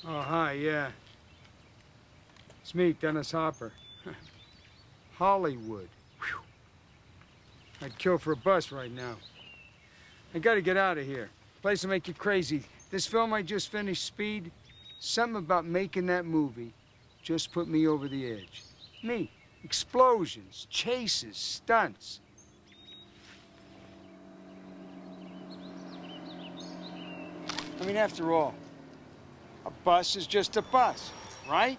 Oh, hi, yeah. It's me, Dennis Hopper. Hollywood. Whew. I'd kill for a bus right now. I gotta get out of here. Place will make you crazy. This film I just finished, Speed, something about making that movie just put me over the edge. Me. Explosions, chases, stunts. I mean, after all, a bus is just a bus, right?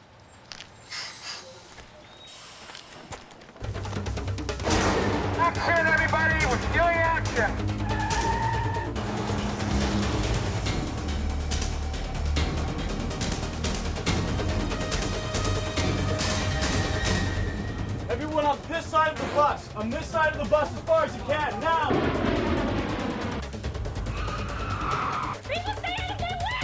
Action, everybody! We're feeling action! Everyone on this side of the bus! On this side of the bus as far as you can, now! People stay out of their way!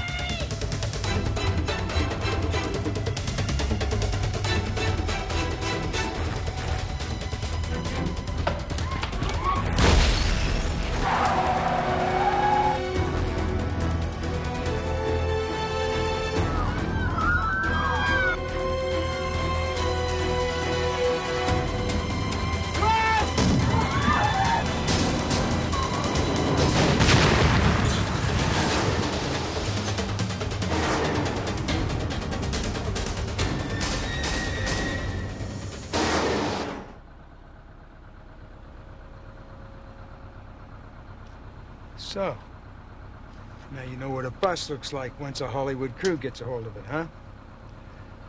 So, now you know what a bus looks like once a Hollywood crew gets a hold of it, huh?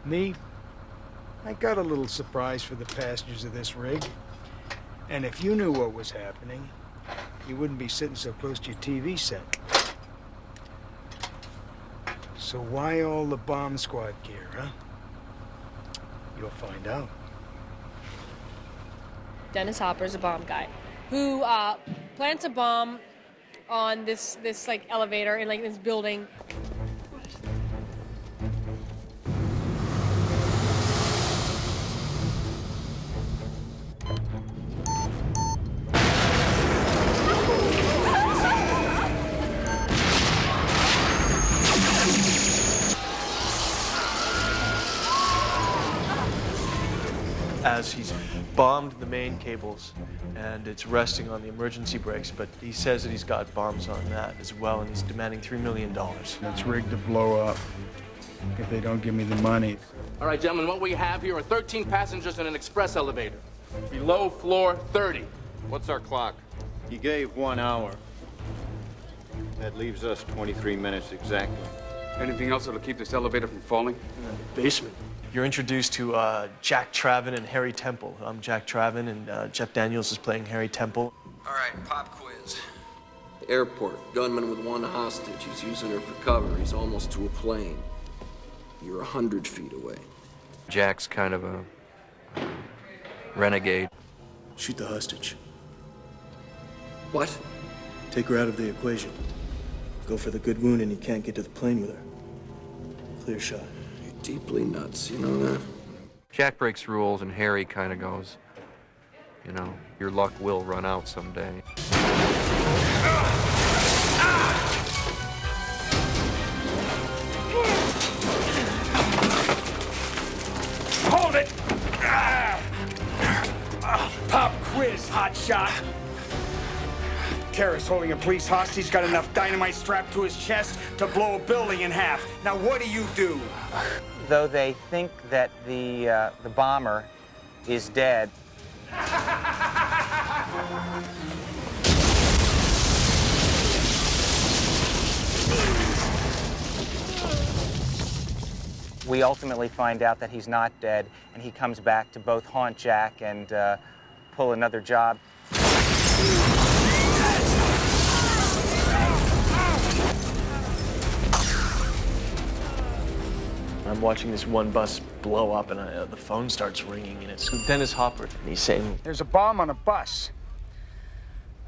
Me, I got a little surprise for the passengers of this rig. And if you knew what was happening, you wouldn't be sitting so close to your TV set. So why all the bomb squad gear, huh? You'll find out. Dennis Hopper's a bomb guy who plants a bomb on this like elevator in like this building. As he's bombed the main cables and it's resting on the emergency brakes, but he says that he's got bombs on that as well, and he's demanding $3 million. It's rigged to blow up if they don't give me the money. All right, gentlemen, what we have here are 13 passengers in an express elevator. Below floor 30. What's our clock? He gave 1 hour. That leaves us 23 minutes exactly. Anything else that'll keep this elevator from falling? In the basement. You're introduced to Jack Traven and Harry Temple. I'm Jack Traven, and Jeff Daniels is playing Harry Temple. All right, pop quiz. Airport, gunman with one hostage. He's using her for cover. He's almost to a plane. You're 100 feet away. Jack's kind of a renegade. Shoot the hostage. What? Take her out of the equation. Go for the good wound and you can't get to the plane with her. Clear shot. Deeply nuts, you know that? Jack breaks rules and Harry kind of goes, you know, your luck will run out someday. Hold it! Pop quiz, hot shot. Terrorist holding a police hostage, got enough dynamite strapped to his chest to blow a building in half. Now what do? Though they think that the bomber is dead. We ultimately find out that he's not dead, and he comes back to both haunt Jack and pull another job. I'm watching this one bus blow up, and the phone starts ringing, and it's Dennis Hopper, and he's saying, There's a bomb on a bus.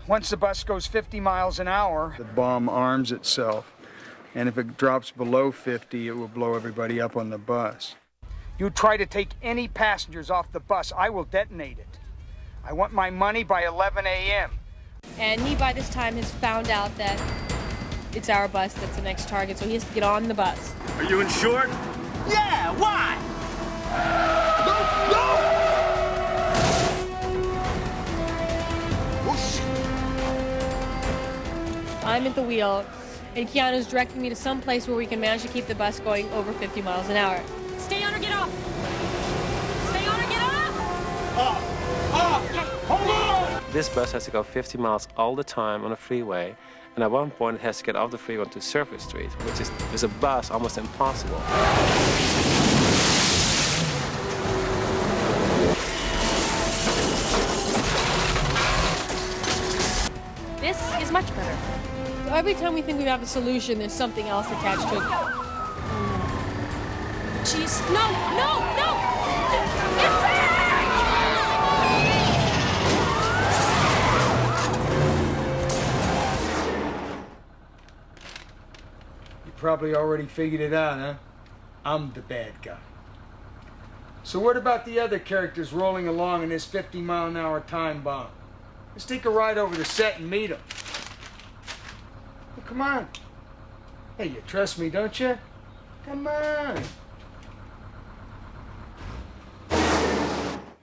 Once the bus goes 50 miles an hour, the bomb arms itself. And if it drops below 50, it will blow everybody up on the bus. You try to take any passengers off the bus, I will detonate it. I want my money by 11 a.m. And he, by this time, has found out that it's our bus that's the next target, so he has to get on the bus. Are you insured? Yeah, why? I'm at the wheel, and Keanu's directing me to some place where we can manage to keep the bus going over 50 miles an hour. Stay on or get off. Stay on or get off. Okay, hold on! This bus has to go 50 miles all the time on a freeway, and at one point it has to get off the freeway onto Surface Street, which is, with a bus, almost impossible. This is much better. So every time we think we have a solution, there's something else attached to it. Jeez, no! You probably already figured it out, huh? I'm the bad guy. So what about the other characters rolling along in this 50-mile-an-hour time bomb? Let's take a ride over the set and meet them. Well, come on. Hey, you trust me, don't you? Come on.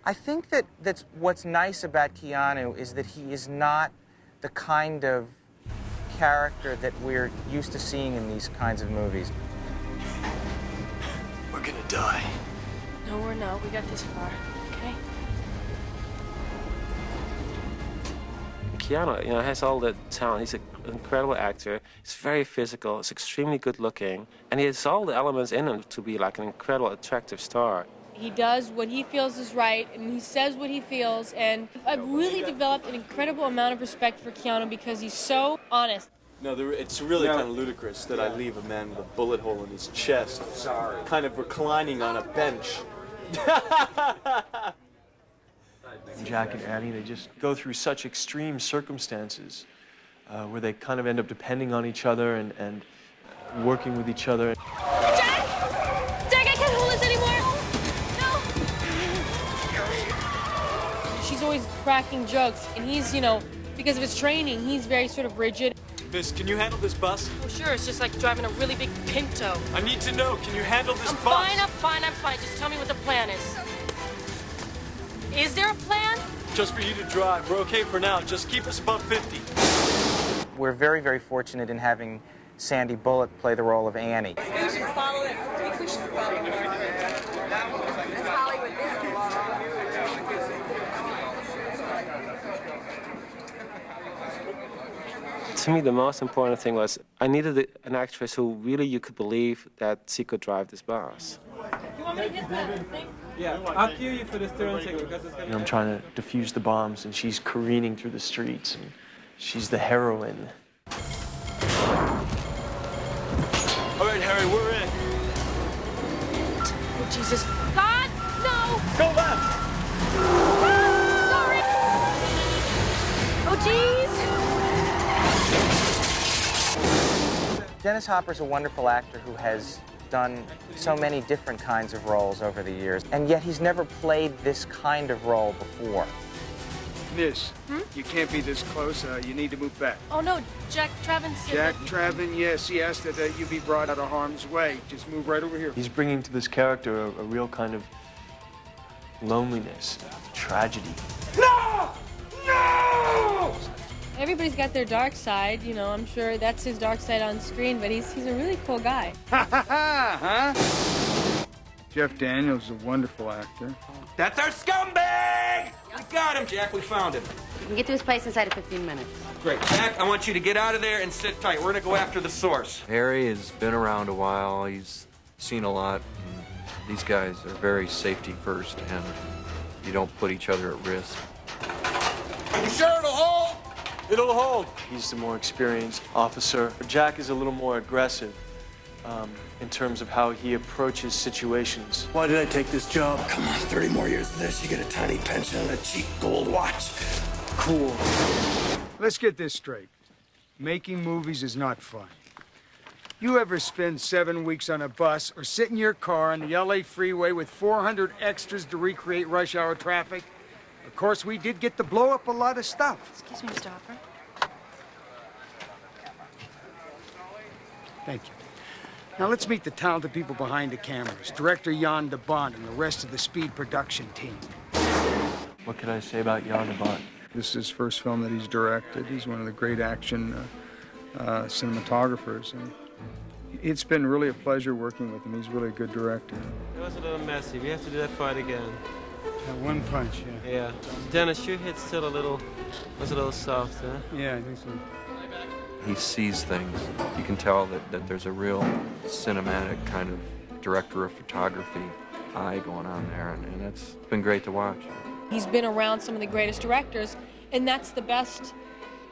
I think that's what's nice about Keanu is that he is not the kind of character that we're used to seeing in these kinds of movies. We're gonna die. No, we're not. We got this far, okay? Keanu, has all the talent. He's an incredible actor. He's very physical. He's extremely good looking, and he has all the elements in him to be like an incredible, attractive star. He does what he feels is right, and he says what he feels, and I've really developed an incredible amount of respect for Keanu because he's so honest. No, it's really kind of ludicrous that I leave a man with a bullet hole in his chest, kind of reclining on a bench. Jack and Addie, they just go through such extreme circumstances where they kind of end up depending on each other and working with each other. Jack! Jack, I can't hold this anymore! No! She's always cracking jokes, and he's, because of his training, he's very sort of rigid. Miss, can you handle this bus? Oh, sure, it's just like driving a really big Pinto. I need to know, can you handle this bus? I'm fine. Just tell me what the plan is. Is there a plan? Just for you to drive. We're okay for now. Just keep us above 50. We're very, very fortunate in having Sandy Bullock play the role of Annie. We should follow it. I think we should follow it. That's Hollywood To me, the most important thing was I needed an actress who really you could believe that she could drive this bus. You want me to get that thing? Yeah, I'll cue you for this turn signal because it's gonna... I'm trying to defuse the bombs, and she's careening through the streets, and she's the heroine. All right, Harry, we're in. Oh, Jesus. God, no! Go left! Sorry! Oh, jeez! Dennis Hopper's a wonderful actor who has done so many different kinds of roles over the years, and yet he's never played this kind of role before. Miss, you can't be this close. You need to move back. Oh, no, Jack Traven said Jack Traven, yes, he asked that you be brought out of harm's way. Just move right over here. He's bringing to this character a real kind of loneliness, tragedy. No! No! Everybody's got their dark side, I'm sure that's his dark side on screen, but he's a really cool guy. Ha ha ha, huh? Jeff Daniels is a wonderful actor. That's our scumbag! We got him, Jack. We found him. You can get to his place inside of 15 minutes. Great. Jack, I want you to get out of there and sit tight. We're gonna go after the source. Harry has been around a while. He's seen a lot. And these guys are very safety first, and you don't put each other at risk. You sure it'll hold? It'll hold. He's the more experienced officer. Jack is a little more aggressive in terms of how he approaches situations. Why did I take this job? Come on, 30 more years of this, you get a tiny pension and a cheap gold watch. Cool. Let's get this straight. Making movies is not fun. You ever spend 7 weeks on a bus or sit in your car on the LA freeway with 400 extras to recreate rush hour traffic? Of course, we did get to blow up a lot of stuff. Excuse me, Mr. Hopper. Thank you. Now let's meet the talented people behind the cameras. Director Jan Bont and the rest of the Speed production team. What can I say about Jan Bont? This is his first film that he's directed. He's one of the great action cinematographers. And it's been really a pleasure working with him. He's really a good director. It was a little messy. We have to do that fight again. That one punch, yeah. Yeah. Dennis, your hit's still was a little soft, huh? Yeah, I think so. He sees things. You can tell that there's a real cinematic kind of director of photography eye going on there, and it's been great to watch. He's been around some of the greatest directors, and that's the best,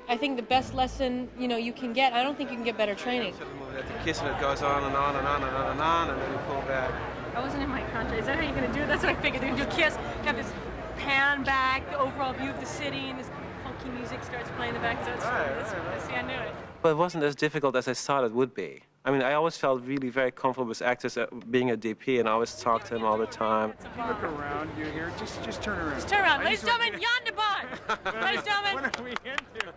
I think the best lesson, you can get. I don't think you can get better training. The kissing, it goes on and on and on and on and on, and then you pull back. That wasn't in my contract. Is that how you're going to do it? That's what I figured. They're going to do a kiss, have this pan back, the overall view of the city, and this funky music starts playing in the back. So see, I knew it. But it wasn't as difficult as I thought it would be. I mean, I always felt really very comfortable with actors being a DP, and I always talked to him all the time. Look around, you here. Just turn around. Just turn around. Ladies and gentlemen, Jan Bont. Ladies and gentlemen. What are we into?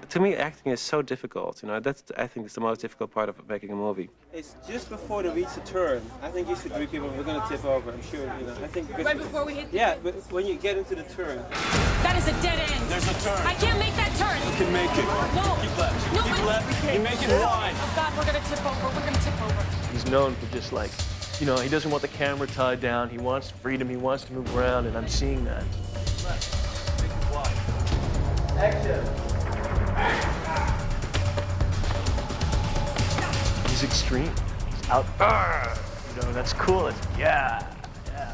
To me, acting is so difficult. That's, I think, it's the most difficult part of making a movie. It's just before they reach the turn. I think you should greet people. We're going to tip over. I'm sure. I think right before we hit. Yeah, but when you get into the turn. That is a dead end. There's a turn. I can't make that turn. You can make it. No. Keep left. No, Keep left. You make it wide. Oh God, we're gonna tip over. We're gonna tip over. He's known for just like, he doesn't want the camera tied down. He wants freedom. He wants to move around, and I'm seeing that. Left. Make it wide. Action. He's extreme. He's out. That's cool. Yeah,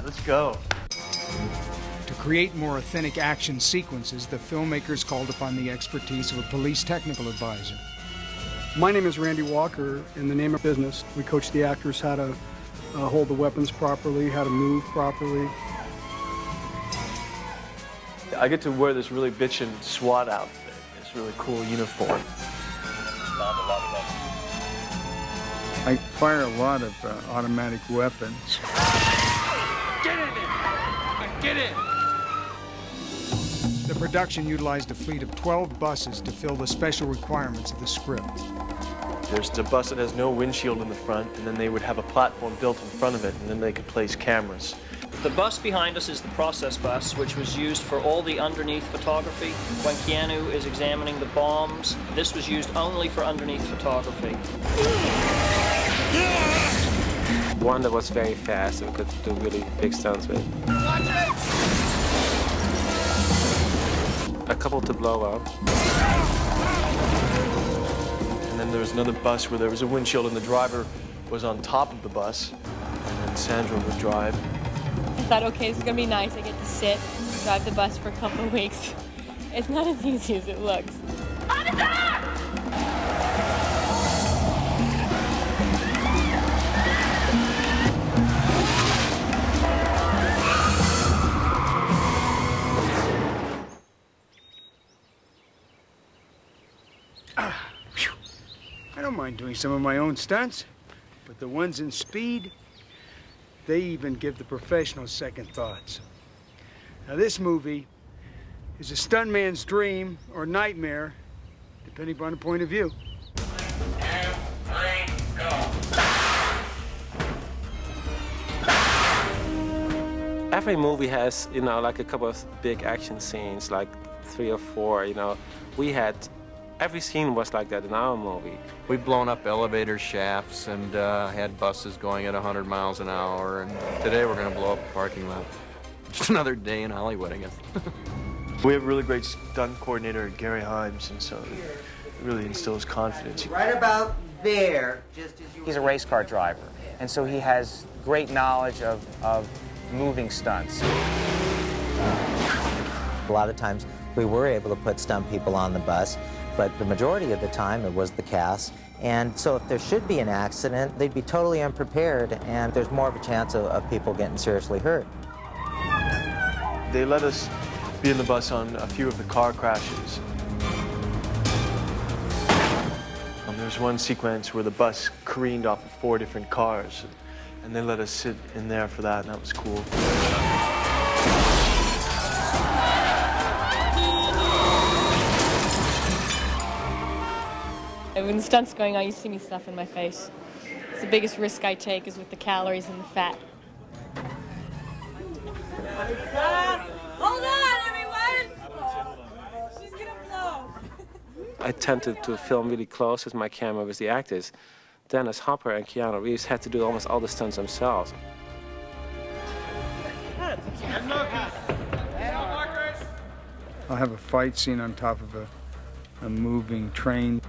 let's go. To create more authentic action sequences, the filmmakers called upon the expertise of a police technical advisor. My name is Randy Walker. In the name of business, we coach the actors how to hold the weapons properly, how to move properly. I get to wear this really bitchin' SWAT outfit. This really cool uniform. I fire a lot of automatic weapons. Get in it! Get in! The production utilized a fleet of 12 buses to fill the special requirements of the script. There's the bus that has no windshield in the front, and then they would have a platform built in front of it, and then they could place cameras. The bus behind us is the process bus, which was used for all the underneath photography. When Keanu is examining the bombs, this was used only for underneath photography. One that was very fast and could do really big stunts with. Watch it! A couple to blow up. And then there was another bus where there was a windshield and the driver was on top of the bus, and then Sandra would drive. I thought, okay, this is gonna be nice. I get to sit, drive the bus for a couple of weeks. It's not as easy as it looks. I don't mind doing some of my own stunts, but the ones in Speed, they even give the professionals second thoughts. Now this movie is a stuntman's dream or nightmare, depending upon the point of view. Every movie has, like a couple of big action scenes, like 3 or 4, every scene was like that in our movie. We've blown up elevator shafts and had buses going at 100 miles an hour, and today we're going to blow up a parking lot. Just another day in Hollywood, I guess. We have a really great stunt coordinator, Gary Himes, and so it really instills confidence. Right about there, just as you... He's a race car driver, and so he has great knowledge of moving stunts. A lot of times we were able to put stunt people on the bus, but the majority of the time it was the cast. And so if there should be an accident, they'd be totally unprepared, and there's more of a chance of people getting seriously hurt. They let us be in the bus on a few of the car crashes. There's one sequence where the bus careened off of 4 different cars, and they let us sit in there for that, and that was cool. It when the stunt's going on, you see me stuffing my face. It's the biggest risk I take is with the calories and the fat. Hold on, everyone! She's gonna blow. I tended to film really close with my camera with the actors. Dennis Hopper and Keanu Reeves had to do almost all the stunts themselves. I'll have a fight scene on top of a moving train.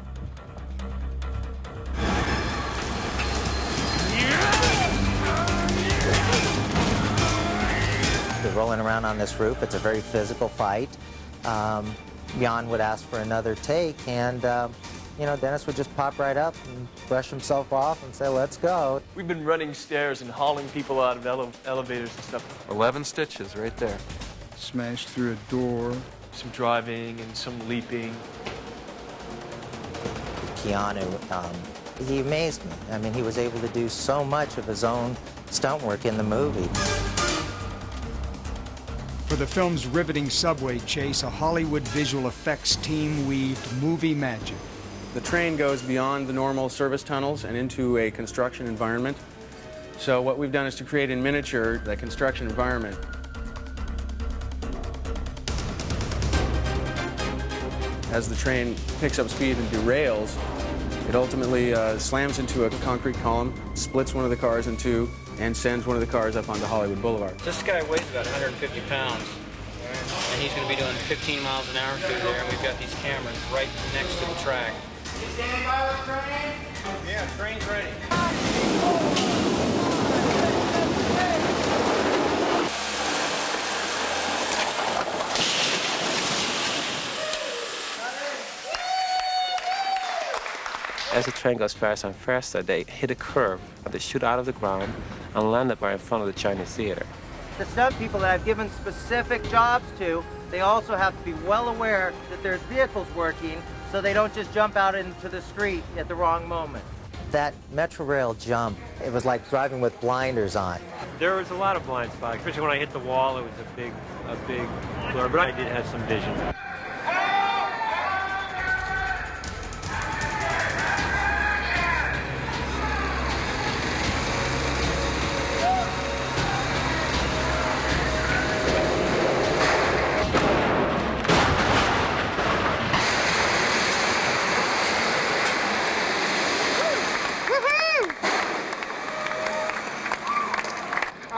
They're rolling around on this roof. It's a very physical fight. Jan would ask for another take, and you know, Dennis would just pop right up and brush himself off and say, let's go. We've been running stairs and hauling people out of elevators and stuff. 11 stitches right there. Smashed through a door. Some driving and some leaping. Keanu, he amazed me. I mean, he was able to do so much of his own stunt work in the movie. For the film's riveting subway chase, a Hollywood visual effects team weaved movie magic. The train goes beyond the normal service tunnels and into a construction environment. So what we've done is to create in miniature the construction environment. As the train picks up speed and derails, it ultimately slams into a concrete column, splits one of the cars in two, and sends one of the cars up onto Hollywood Boulevard. This guy weighs about 150 pounds, and he's going to be doing 15 miles an hour through there, and we've got these cameras right next to the track. You standing by the train? Yeah, train's ready. As the train goes faster and faster, they hit a curve, they shoot out of the ground and landed right in front of the Chinese theater. The stunt people that I've given specific jobs to, they also have to be well aware that there's vehicles working, so they don't just jump out into the street at the wrong moment. That Metrorail jump, it was like driving with blinders on. There was a lot of blind spots, especially when I hit the wall. It was a big blur, but I did have some vision.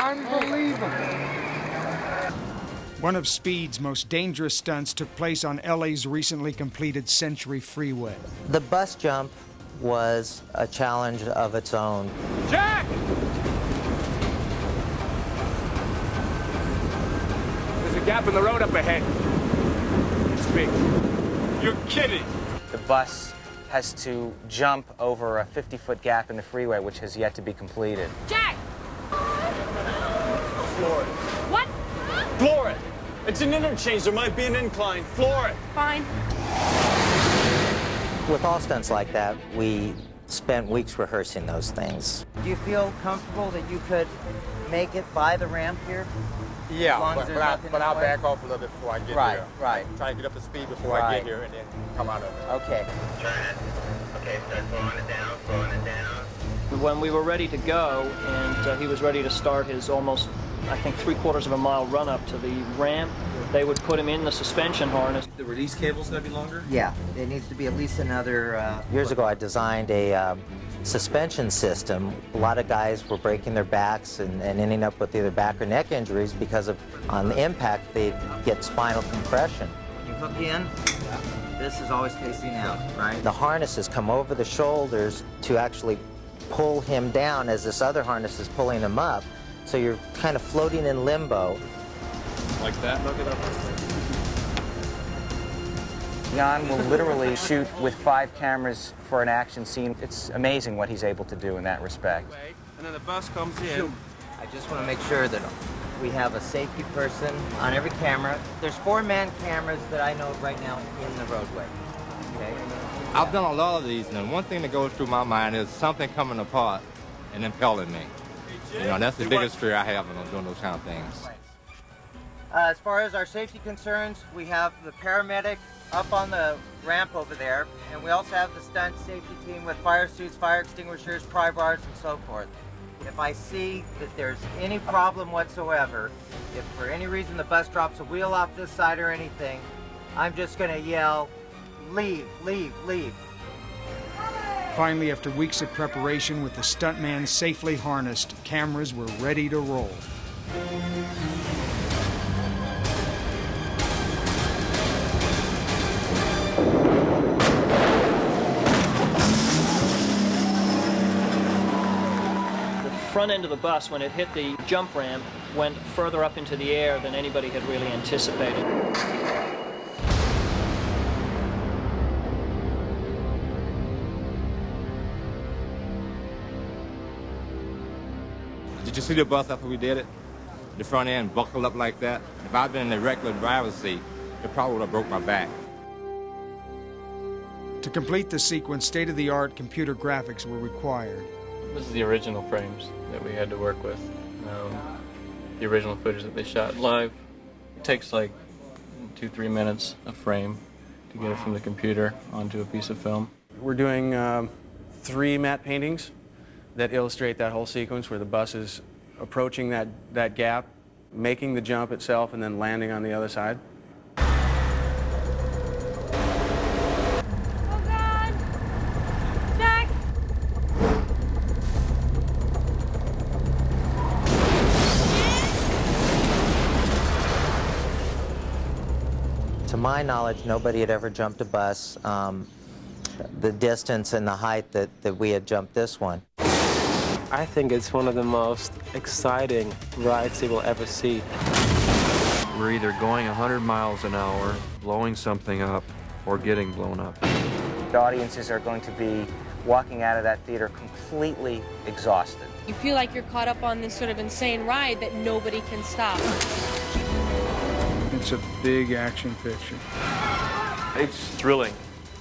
Unbelievable. One of Speed's most dangerous stunts took place on LA's recently completed Century Freeway. The bus jump was a challenge of its own. Jack! There's a gap in the road up ahead. It's big. You're kidding. The bus has to jump over a 50-foot gap in the freeway, which has yet to be completed. Jack! Floor it. What? Floor it. It's an interchange. There might be an incline. Floor it. Fine. With all stunts like that, we spent weeks rehearsing those things. Do you feel comfortable that you could make it by the ramp here? Yeah, As long as there's nothing but in I'll the way? back off a little bit before I get Right, here. right. Try to get up to speed before I Right. get here and then come out of it. Okay. Okay, start slowing it down. When we were ready to go, and he was ready to start his almost, I think, 3/4 of a mile run up to the ramp, they would put him in the suspension harness. The release cable's gonna be longer? Yeah, it needs to be at least another... Years ago, I designed a suspension system. A lot of guys were breaking their backs and ending up with either back or neck injuries because on the impact, they'd get spinal compression. You hook in, this is always facing out, right? The harnesses come over the shoulders to actually pull him down as this other harness is pulling him up. So you're kind of floating in limbo. Like that? Look it up. Jan will literally shoot with 5 cameras for an action scene. It's amazing what he's able to do in that respect. And then the bus comes in. I just want to make sure that we have a safety person on every camera. There's 4-man cameras that I know right now in the roadway. Okay? I've done a lot of these, and one thing that goes through my mind is something coming apart and impelling me. You know, that's the biggest fear I have when I'm doing those kind of things. As far as our safety concerns, we have the paramedic up on the ramp over there, and we also have the stunt safety team with fire suits, fire extinguishers, pry bars, and so forth. If I see that there's any problem whatsoever, if for any reason the bus drops a wheel off this side or anything, I'm just going to yell, leave, leave, leave. Finally, after weeks of preparation with the stuntman safely harnessed, cameras were ready to roll. Front end of the bus, when it hit the jump ramp, went further up into the air than anybody had really anticipated. Did you see the bus after we did it? The front end buckled up like that. If I'd been in the regular driver's seat, it probably would have broke my back. To complete the sequence, state-of-the-art computer graphics were required. This is the original frames that we had to work with. The original footage that they shot live. It takes like 2-3 minutes a frame to get it from the computer onto a piece of film. We're doing 3 matte paintings that illustrate that whole sequence where the bus is approaching that gap, making the jump itself, and then landing on the other side. To my knowledge, nobody had ever jumped a bus the distance and the height that we had jumped this one. I think it's one of the most exciting rides you will ever see. We're either going 100 miles an hour, blowing something up, or getting blown up. The audiences are going to be walking out of that theater completely exhausted. You feel like you're caught up on this sort of insane ride that nobody can stop. It's a big action picture. It's thrilling.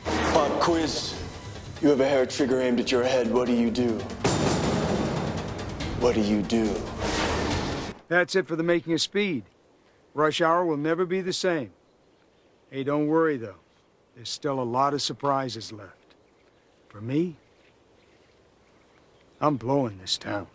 Pop quiz. You have a hair trigger aimed at your head. What do you do? What do you do? That's it for the making of Speed. Rush Hour will never be the same. Hey, don't worry, though. There's still a lot of surprises left. For me, I'm blowing this town.